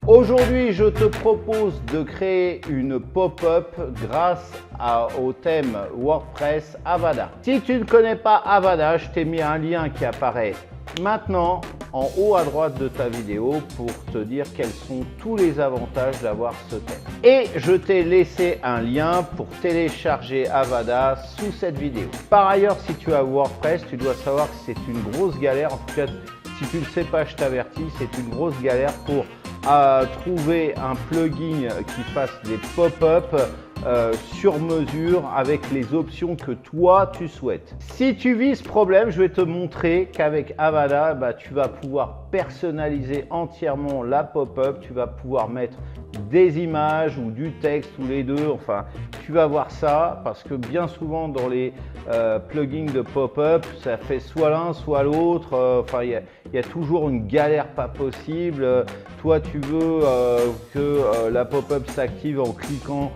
Aujourd'hui, je te propose de créer une pop-up grâce au thème WordPress Avada. Si tu ne connais pas Avada, je t'ai mis un lien qui apparaît maintenant en haut à droite de ta vidéo pour te dire quels sont tous les avantages d'avoir ce thème. Et je t'ai laissé un lien pour télécharger Avada sous cette vidéo. Par ailleurs, si tu as WordPress, tu dois savoir que c'est une grosse galère. En tout cas, si tu ne le sais pas, je t'avertis, c'est une grosse galère pour trouver un plugin qui fasse des pop-up sur mesure avec les options que toi tu souhaites. Si tu vis ce problème, je vais te montrer qu'avec Avada, tu vas pouvoir personnaliser entièrement la pop-up. Tu vas pouvoir mettre des images ou du texte ou les deux. Enfin, tu vas voir ça parce que bien souvent dans les plugins de pop-up, ça fait soit l'un soit l'autre. Enfin, il y a toujours une galère pas possible. Toi, tu veux que la pop-up s'active en cliquant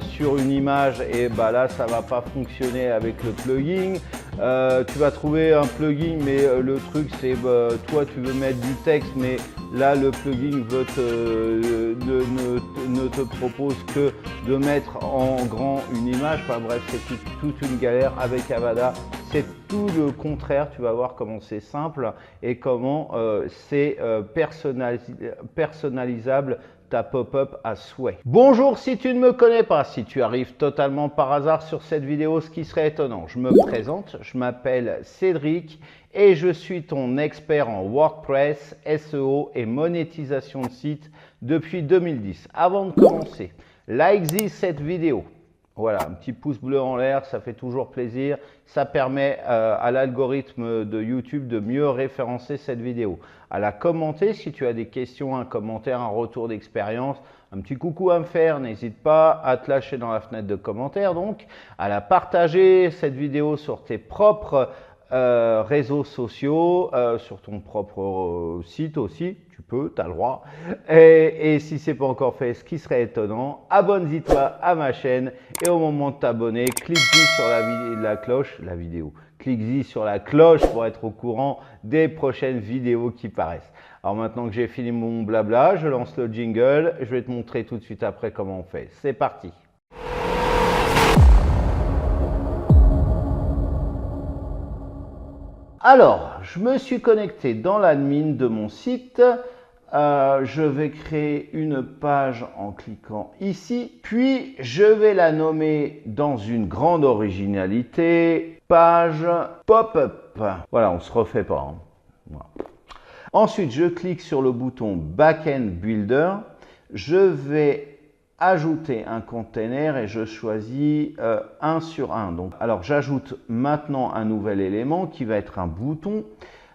sur une image et là ça va pas fonctionner avec le plugin. Tu vas trouver un plugin mais le truc c'est toi tu veux mettre du texte mais là le plugin ne te propose que de mettre en grand une image. Enfin bref, c'est toute une galère. Avec Avada, c'est tout le contraire. Tu vas voir comment c'est simple et comment c'est personnalisable ta pop-up à souhait. Bonjour, si tu ne me connais pas, si tu arrives totalement par hasard sur cette vidéo, ce qui serait étonnant, je me présente, je m'appelle Cédric et je suis ton expert en WordPress, SEO et monétisation de sites depuis 2010. Avant de commencer, like cette vidéo. Voilà, un petit pouce bleu en l'air, ça fait toujours plaisir. Ça permet à l'algorithme de YouTube de mieux référencer cette vidéo. À la commenter si tu as des questions, un commentaire, un retour d'expérience, un petit coucou à me faire, n'hésite pas à te lâcher dans la fenêtre de commentaires. Donc, à la partager cette vidéo sur tes propres réseaux sociaux, sur ton propre site aussi. Tu peux, tu as le droit. Et si ce n'est pas encore fait, ce qui serait étonnant, abonne-toi à ma chaîne et au moment de t'abonner, clique-y sur la cloche, clique-y sur la cloche pour être au courant des prochaines vidéos qui paraissent. Alors maintenant que j'ai fini mon blabla, je lance le jingle. Je vais te montrer tout de suite après comment on fait. C'est parti. Alors, je me suis connecté dans l'admin de mon site. Je vais créer une page en cliquant ici. Puis, je vais la nommer dans une grande originalité, page pop-up. Voilà, on ne se refait pas. Hein. Voilà. Ensuite, je clique sur le bouton Backend Builder. Je vais ajouter un container et je choisis 1 sur 1. Donc, alors, j'ajoute maintenant un nouvel élément qui va être un bouton.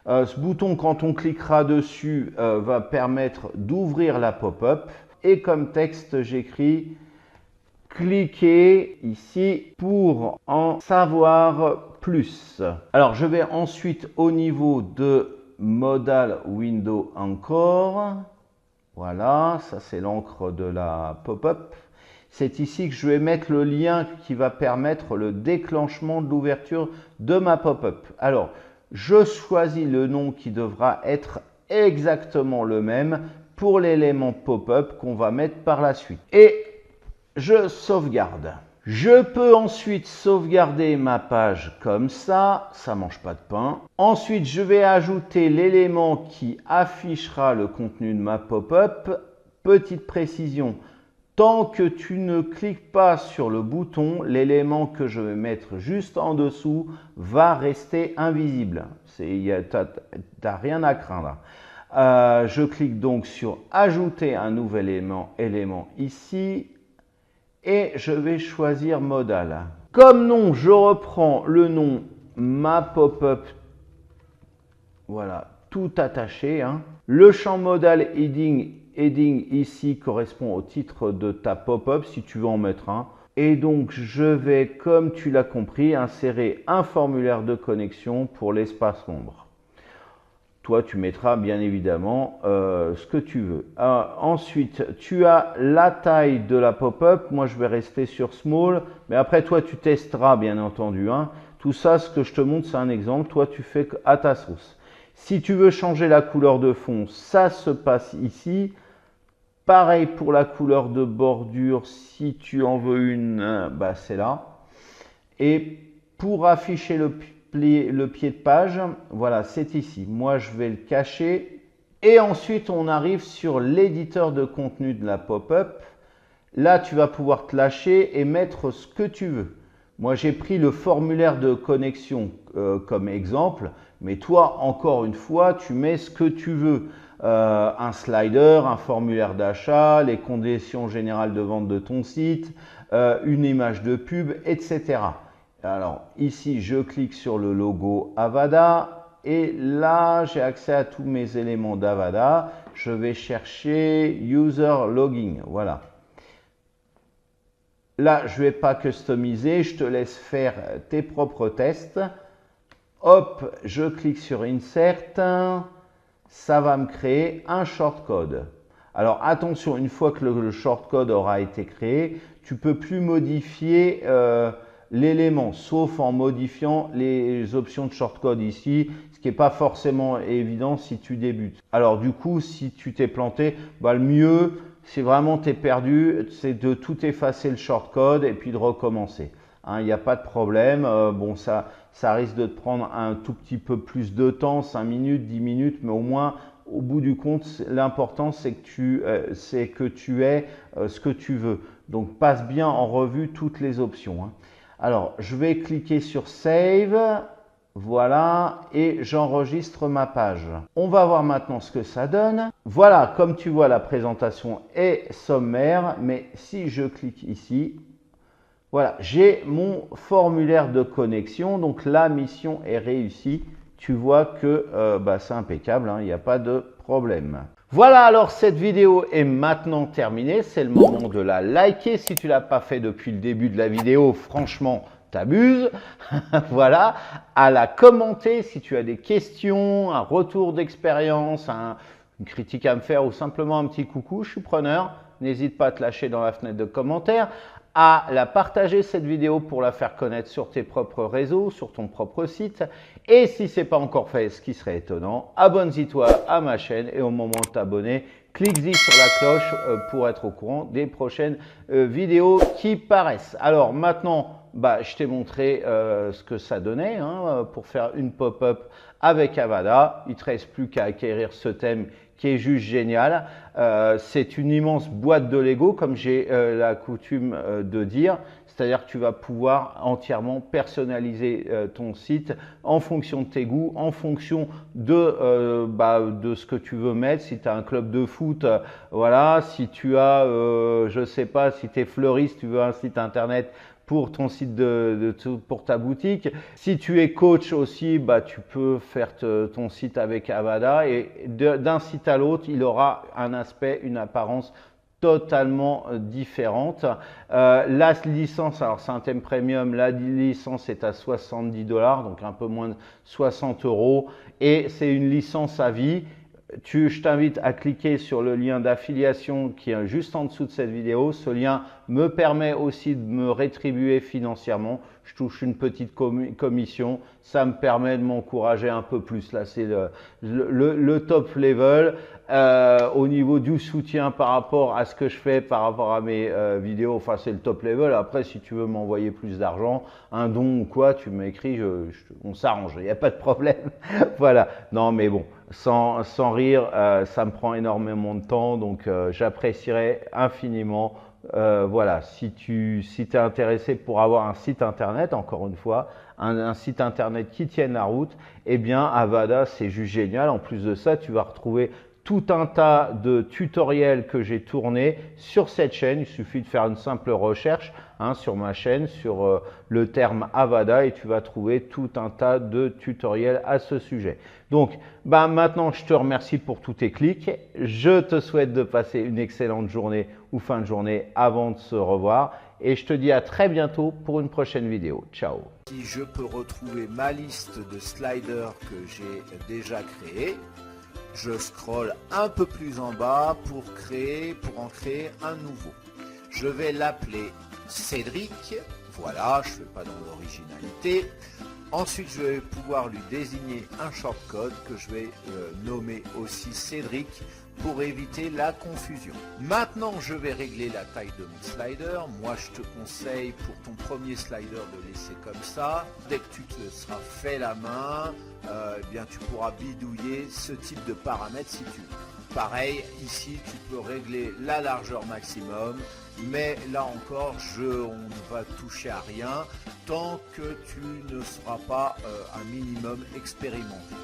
Ce bouton, quand on cliquera dessus, va permettre d'ouvrir la pop-up. Et comme texte, j'écris « Cliquez ici pour en savoir plus ». Alors, je vais ensuite au niveau de Modal Window Anchor. Voilà, ça c'est l'encre de la pop-up. C'est ici que je vais mettre le lien qui va permettre le déclenchement de l'ouverture de ma pop-up. Alors, je choisis le nom qui devra être exactement le même pour l'élément pop-up qu'on va mettre par la suite. Et je sauvegarde. Je peux ensuite sauvegarder ma page comme ça mange pas de pain. Ensuite, je vais ajouter l'élément qui affichera le contenu de ma pop-up. Petite précision, tant que tu ne cliques pas sur le bouton, l'élément que je vais mettre juste en dessous va rester invisible. Tu n'as rien à craindre. Je clique donc sur ajouter un nouvel élément ici. Et je vais choisir modal. Comme nom, je reprends le nom ma pop-up. Voilà, tout attaché. Hein. Le champ modal heading ici correspond au titre de ta pop-up si tu veux en mettre un. Et donc, je vais, comme tu l'as compris, insérer un formulaire de connexion pour l'espace membre. Toi, tu mettras bien évidemment ce que tu veux. Ensuite, tu as la taille de la pop-up. Moi, je vais rester sur small. Mais après, toi, tu testeras, bien entendu. Hein. Tout ça, ce que je te montre, c'est un exemple. Toi, tu fais à ta sauce. Si tu veux changer la couleur de fond, ça se passe ici. Pareil pour la couleur de bordure, si tu en veux une, bah c'est là. Et pour afficher le pied de page, voilà, c'est ici. Moi, je vais le cacher. Et ensuite, on arrive sur l'éditeur de contenu de la pop-up. Là, tu vas pouvoir te lâcher et mettre ce que tu veux. Moi, j'ai pris le formulaire de connexion comme exemple, mais toi, encore une fois, tu mets ce que tu veux. Un slider, un formulaire d'achat, les conditions générales de vente de ton site, une image de pub, etc. Alors, ici, je clique sur le logo Avada et là, j'ai accès à tous mes éléments d'Avada. Je vais chercher User Logging, voilà. Là, je ne vais pas customiser, je te laisse faire tes propres tests. Hop, je clique sur Insert, ça va me créer un shortcode. Alors attention, une fois que le shortcode aura été créé, tu ne peux plus modifier l'élément, sauf en modifiant les options de shortcode ici, ce qui n'est pas forcément évident si tu débutes. Alors du coup, si tu t'es planté, bah, le mieux, si vraiment tu es perdu, c'est de tout effacer le shortcode et puis de recommencer. Il n'y a pas de problème. Bon, ça risque de te prendre un tout petit peu plus de temps, 5 minutes, 10 minutes, mais au moins, au bout du compte, l'important, c'est que tu aies ce que tu veux. Donc, passe bien en revue toutes les options. Alors, je vais cliquer sur Save. Voilà, et j'enregistre ma page. On va voir maintenant ce que ça donne. Voilà, comme tu vois, la présentation est sommaire, mais si je clique ici, voilà, j'ai mon formulaire de connexion, donc la mission est réussie. Tu vois que c'est impeccable, il n'y a pas de problème. Voilà, alors cette vidéo est maintenant terminée. C'est le moment de la liker. Si tu ne l'as pas fait depuis le début de la vidéo, franchement, t'abuses. Voilà, à la commenter si tu as des questions, un retour d'expérience, une critique à me faire ou simplement un petit coucou, je suis preneur. N'hésite pas à te lâcher dans la fenêtre de commentaires, à la partager cette vidéo pour la faire connaître sur tes propres réseaux, sur ton propre site. Et si ce n'est pas encore fait, ce qui serait étonnant, abonne-toi à ma chaîne et au moment de t'abonner, clique-y sur la cloche pour être au courant des prochaines vidéos qui paraissent. Alors maintenant, je t'ai montré ce que ça donnait pour faire une pop-up avec Avada. Il ne te reste plus qu'à acquérir ce thème qui est juste génial. C'est une immense boîte de Lego, comme j'ai la coutume de dire. C'est-à-dire que tu vas pouvoir entièrement personnaliser ton site en fonction de tes goûts, en fonction de ce que tu veux mettre. Si tu as un club de foot, voilà. Si tu as, je ne sais pas, si tu es fleuriste, tu veux un site internet pour ton site pour ta boutique. Si tu es coach aussi, tu peux faire ton site avec Avada et d'un site à l'autre, il aura un aspect, une apparence totalement différente. La licence, alors c'est un thème premium, la licence est à 70 $, donc un peu moins de 60 € et c'est une licence à vie. Je t'invite à cliquer sur le lien d'affiliation qui est juste en dessous de cette vidéo. Ce lien me permet aussi de me rétribuer financièrement. Je touche une petite commission. Ça me permet de m'encourager un peu plus. Là, c'est le top level. Au niveau du soutien par rapport à ce que je fais, par rapport à mes vidéos, enfin c'est le top level. Après, si tu veux m'envoyer plus d'argent, un don ou quoi, tu m'écris, on s'arrange, il n'y a pas de problème. Voilà, non mais bon, sans rire, ça me prend énormément de temps, donc j'apprécierais infiniment. Voilà, si tu es intéressé pour avoir un site internet, encore une fois, un site internet qui tienne la route, eh bien Avada c'est juste génial. En plus de ça, tu vas retrouver tout un tas de tutoriels que j'ai tournés sur cette chaîne. Il suffit de faire une simple recherche sur ma chaîne, sur le terme Avada et tu vas trouver tout un tas de tutoriels à ce sujet. Donc, maintenant, je te remercie pour tous tes clics. Je te souhaite de passer une excellente journée ou fin de journée avant de se revoir. Et je te dis à très bientôt pour une prochaine vidéo. Ciao. Si je peux retrouver ma liste de sliders que j'ai déjà créés, je scrolle un peu plus en bas pour en créer un nouveau. Je vais l'appeler Cédric. Voilà, je ne fais pas dans l'originalité. Ensuite, je vais pouvoir lui désigner un shortcode que je vais nommer aussi Cédric pour éviter la confusion. Maintenant, je vais régler la taille de mon slider. Moi, je te conseille pour ton premier slider de laisser comme ça. Dès que tu te seras fait la main, eh bien, tu pourras bidouiller ce type de paramètres si tu veux. Pareil, ici, tu peux régler la largeur maximum, mais là encore, on ne va toucher à rien tant que tu ne seras pas un minimum expérimenté.